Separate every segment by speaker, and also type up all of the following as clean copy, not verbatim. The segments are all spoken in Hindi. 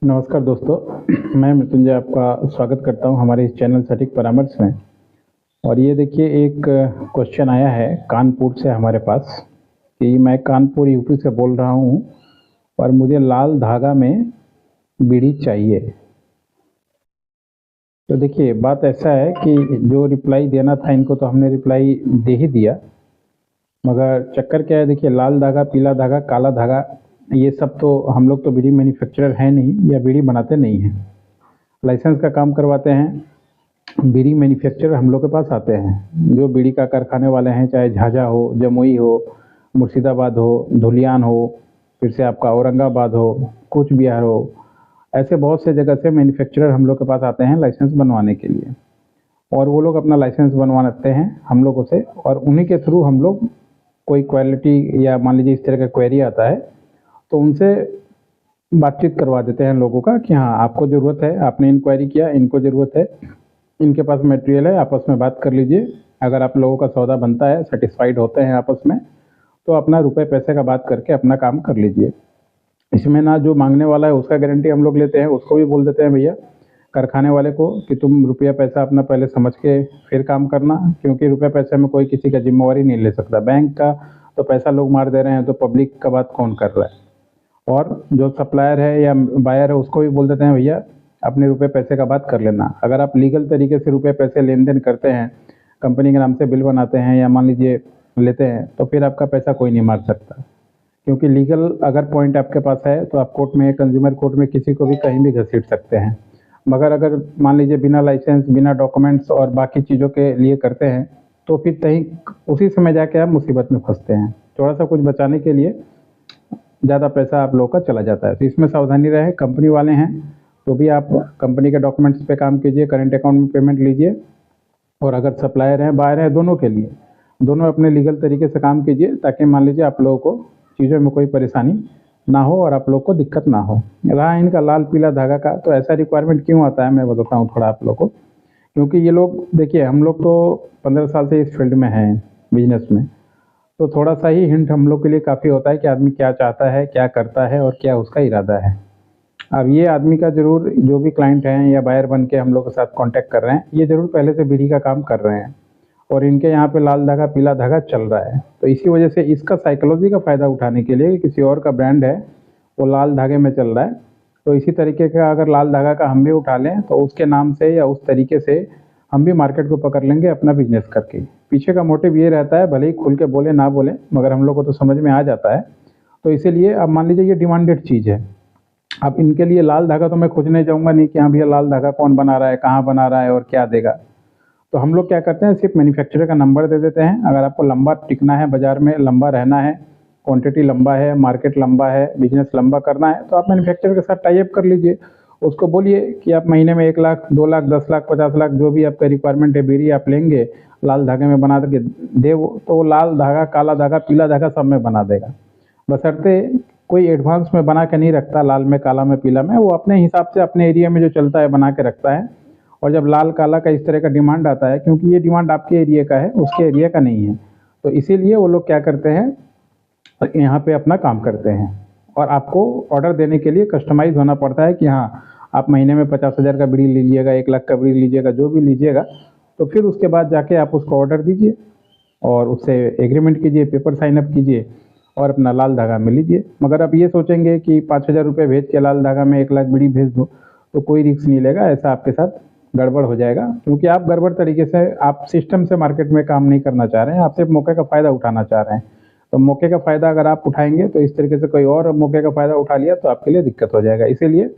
Speaker 1: नमस्कार दोस्तों, मैं मृत्युंजय आपका स्वागत करता हूं हमारे इस चैनल सटीक परामर्श में। और ये देखिए एक क्वेश्चन आया है कानपुर से हमारे पास कि मैं कानपुर यूपी से बोल रहा हूं और मुझे लाल धागा में बीड़ी चाहिए। तो देखिए बात ऐसा है कि जो रिप्लाई देना था इनको तो हमने रिप्लाई दे ही दिया, मगर चक्कर क्या है, देखिए लाल धागा, पीला धागा, काला धागा, ये सब तो हम लोग तो बीड़ी मैन्युफैक्चरर हैं नहीं या बीड़ी बनाते नहीं हैं। लाइसेंस का काम करवाते हैं। बीड़ी मैन्युफैक्चरर हम लोग के पास आते हैं, जो बीड़ी का कारखाने वाले हैं, चाहे झाझा हो, जमुई हो, मुर्शिदाबाद हो, धुलियान हो, फिर से आपका औरंगाबाद हो, कूच बिहार हो, ऐसे बहुत से जगह से मैन्युफैक्चरर हम लोग के पास आते हैं लाइसेंस बनवाने के लिए। और वो लोग अपना लाइसेंस बनवाते हैं हम लोगों से, और उन्हीं के थ्रू हम लोग कोई क्वालिटी या मान लीजिए इस तरह का क्वेरी आता है तो उनसे बातचीत करवा देते हैं लोगों का कि हाँ आपको ज़रूरत है, आपने इंक्वायरी किया, इनको ज़रूरत है, इनके पास मटेरियल है, आपस में बात कर लीजिए। अगर आप लोगों का सौदा बनता है, सेटिस्फाइड होते हैं आपस में, तो अपना रुपए पैसे का बात करके अपना काम कर लीजिए। इसमें ना जो मांगने वाला है उसका गारंटी हम लोग लेते हैं, उसको भी बोल देते हैं भैया कारखाने वाले को कि तुम रुपया पैसा अपना पहले समझ के फिर काम करना, क्योंकि रुपये पैसे में कोई किसी का जिम्मेवारी नहीं ले सकता। बैंक का तो पैसा लोग मार दे रहे हैं, तो पब्लिक का बात कौन कर रहा है। और जो सप्लायर है या बायर है उसको भी बोल देते हैं भैया अपने रुपए पैसे का बात कर लेना। अगर आप लीगल तरीके से रुपए पैसे लेन देन करते हैं, कंपनी के नाम से बिल बनाते हैं या मान लीजिए लेते हैं, तो फिर आपका पैसा कोई नहीं मार सकता, क्योंकि लीगल अगर पॉइंट आपके पास है तो आप कोर्ट में, कंज्यूमर कोर्ट में किसी को भी कहीं भी घसीट सकते हैं। मगर अगर मान लीजिए बिना लाइसेंस, बिना डॉक्यूमेंट्स और बाकी चीज़ों के लिए करते हैं तो फिर कहीं उसी समय जाके आप मुसीबत में फंसते हैं। थोड़ा सा कुछ बचाने के लिए ज़्यादा पैसा आप लोगों का चला जाता है, तो इसमें सावधानी रहे। कंपनी वाले हैं तो भी आप कंपनी के डॉक्यूमेंट्स पे काम कीजिए, करेंट अकाउंट में पेमेंट लीजिए। और अगर सप्लायर हैं, बायर हैं, दोनों के लिए, दोनों अपने लीगल तरीके से काम कीजिए, ताकि मान लीजिए आप लोगों को चीज़ों में कोई परेशानी ना हो और आप लोग को दिक्कत ना हो। रहा इनका लाल पीला धागा का, तो ऐसा रिक्वायरमेंट क्यों आता है मैं बताता हूँ थोड़ा आप लोग को। क्योंकि ये लोग देखिए, हम लोग तो 15 साल से इस फील्ड में हैं, बिजनेस में, तो थोड़ा सा ही हिंट हम लोग के लिए काफ़ी होता है कि आदमी क्या चाहता है, क्या करता है और क्या उसका इरादा है। अब ये आदमी का ज़रूर, जो भी क्लाइंट हैं या बायर बन के हम लोग के साथ कांटेक्ट कर रहे हैं, ये ज़रूर पहले से बीड़ी का काम कर रहे हैं और इनके यहाँ पे लाल धागा पीला धागा चल रहा है। तो इसी वजह से इसका साइकोलॉजी का फ़ायदा उठाने के लिए कि किसी और का ब्रांड है वो लाल धागे में चल रहा है, तो इसी तरीके का अगर लाल धागा का हम भी उठा लें तो उसके नाम से या उस तरीके से हम भी मार्केट को पकड़ लेंगे अपना बिजनेस करके। पीछे का मोटिव ये रहता है, भले ही खुल के बोले ना बोले, मगर हम लोग को तो समझ में आ जाता है। तो इसीलिए अब मान लीजिए ये डिमांडेड चीज़ है, अब इनके लिए लाल धागा तो मैं खोजने जाऊँगा नहीं कि हाँ भैया लाल धागा कौन बना रहा है, कहाँ बना रहा है और क्या देगा। तो हम लोग क्या करते हैं, सिर्फ मैन्युफैक्चरर का नंबर दे देते हैं। अगर आपको लंबा टिकना है, बाज़ार में लंबा रहना है, क्वांटिटी लंबा है, मार्केट लंबा है, बिजनेस लंबा करना है, तो आप मैन्युफैक्चरर के साथ टाई अप कर लीजिए। उसको बोलिए कि आप महीने में 1 लाख, 2 लाख, 10 लाख, 50 लाख, जो भी आपका रिक्वायरमेंट है बीड़ी आप लेंगे, लाल धागे में बना के दे वो, तो वो लाल धागा, काला धागा, पीला धागा सब में बना देगा। बशर्ते कोई एडवांस में बना के नहीं रखता, लाल में, काला में, पीला में, वो अपने हिसाब से अपने एरिया में जो चलता है बना के रखता है। और जब लाल काला का इस तरह का डिमांड आता है, क्योंकि ये डिमांड आपके एरिया का है, उसके एरिया का नहीं है, तो इसीलिए वो लोग क्या करते हैं, यहाँ पे अपना काम करते हैं। और आपको ऑर्डर देने के लिए कस्टमाइज़ होना पड़ता है कि हाँ आप महीने में 50,000 का बीड़ी लीजिएगा, 1 लाख का बीड़ी लीजिएगा, जो भी लीजिएगा, तो फिर उसके बाद जाके आप उसको ऑर्डर दीजिए और उससे एग्रीमेंट कीजिए, पेपर साइन अप कीजिए और अपना लाल धागा में लीजिए। मगर आप ये सोचेंगे कि 5,000 रुपये भेज के लाल धागा में 1 लाख बीड़ी भेज दो, तो कोई रिस्क नहीं लेगा, ऐसा आपके साथ गड़बड़ हो जाएगा। क्योंकि आप गड़बड़ तरीके से, आप सिस्टम से मार्केट में काम नहीं करना चाह रहे हैं, आप सिर्फ मौके का फ़ायदा उठाना चाह रहे हैं। तो मौके का फ़ायदा अगर आप उठाएंगे तो इस तरीके से कोई और मौके का फ़ायदा उठा लिया तो आपके लिए दिक्कत हो जाएगा। इसीलिए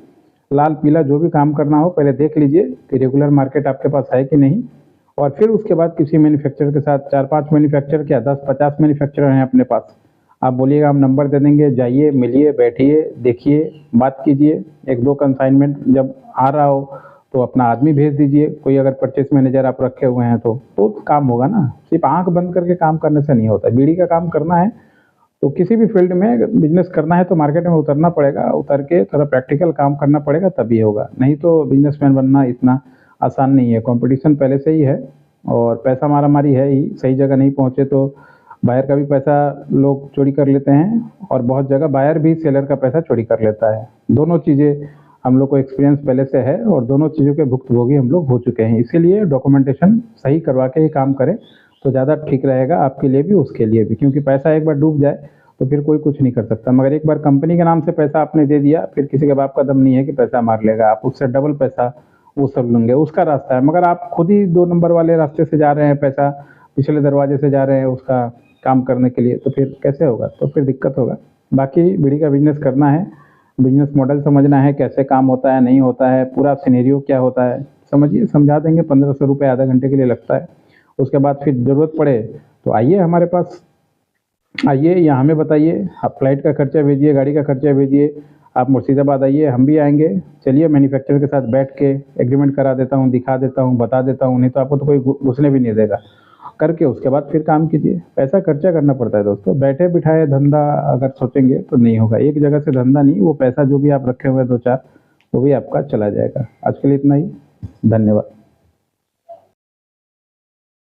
Speaker 1: लाल पीला जो भी काम करना हो पहले देख लीजिए कि रेगुलर मार्केट आपके पास है कि नहीं, और फिर उसके बाद किसी मैन्युफैक्चरर के साथ, 4-5 मैन्युफैक्चरर क्या 10-50 मैन्युफैक्चरर हैं अपने पास, आप बोलिएगा हम नंबर दे देंगे, जाइए, मिलिए, बैठिए, देखिए, बात कीजिए। 1-2 कंसाइनमेंट जब आ रहा हो तो अपना आदमी भेज दीजिए, कोई अगर परचेस मैनेजर आप रखे हुए हैं तो काम होगा ना। सिर्फ आंख बंद करके काम करने से नहीं होता। बीड़ी का काम करना है तो किसी भी फील्ड में बिजनेस करना है तो मार्केट में उतरना पड़ेगा, उतर के थोड़ा प्रैक्टिकल काम करना पड़ेगा, तभी होगा। नहीं तो बिजनेसमैन बनना इतना आसान नहीं है, कंपटीशन पहले से ही है और पैसा मारा मारी है ही। सही जगह नहीं पहुँचे तो बायर का भी पैसा लोग चोरी कर लेते हैं और बहुत जगह बायर भी सेलर का पैसा चोरी कर लेता है। दोनों चीज़ें हम लोग को एक्सपीरियंस पहले से है और दोनों चीज़ों के भुक्तभोगी हम लोग हो चुके हैं। इसीलिए डॉक्यूमेंटेशन सही करवा के ही काम करें तो ज़्यादा ठीक रहेगा आपके लिए भी उसके लिए भी, क्योंकि पैसा एक बार डूब जाए तो फिर कोई कुछ नहीं कर सकता। मगर एक बार कंपनी के नाम से पैसा आपने दे दिया, फिर किसी के बाप का दम नहीं है कि पैसा मार लेगा, आप उससे डबल पैसा वो सब लेंगे, उसका रास्ता है। मगर आप खुद ही 2 नंबर वाले रास्ते से जा रहे हैं, पैसा पिछले दरवाजे से जा रहे हैं उसका काम करने के लिए, तो फिर कैसे होगा? तो फिर दिक्कत होगा। बाकी बीड़ी का बिजनेस करना है, बिजनेस मॉडल समझना है, कैसे काम होता है नहीं होता है, पूरा सिनेरियो क्या होता है समझिए, समझा देंगे। 1500 रुपये आधा घंटे के लिए लगता है। उसके बाद फिर ज़रूरत पड़े तो आइए हमारे पास, आइए या हमें बताइए, आप फ्लाइट का खर्चा भेजिए, गाड़ी का खर्चा भेजिए, आप मुर्शिदाबाद आइए, हम भी आएंगे। चलिए मैन्युफैक्चरर के साथ बैठ के एग्रीमेंट करा देता हूँ, दिखा देता हूँ, बता देता हूँ, नहीं तो आपको तो कोई घुसने भी नहीं देगा। करके उसके बाद फिर काम कीजिए। पैसा खर्चा करना पड़ता है दोस्तों, बैठे बिठाए धंधा अगर सोचेंगे तो नहीं होगा। एक जगह से धंधा नहीं, वो पैसा जो भी आप रखे हुए 2-4 वो भी आपका चला जाएगा। आज के लिए इतना ही, धन्यवाद।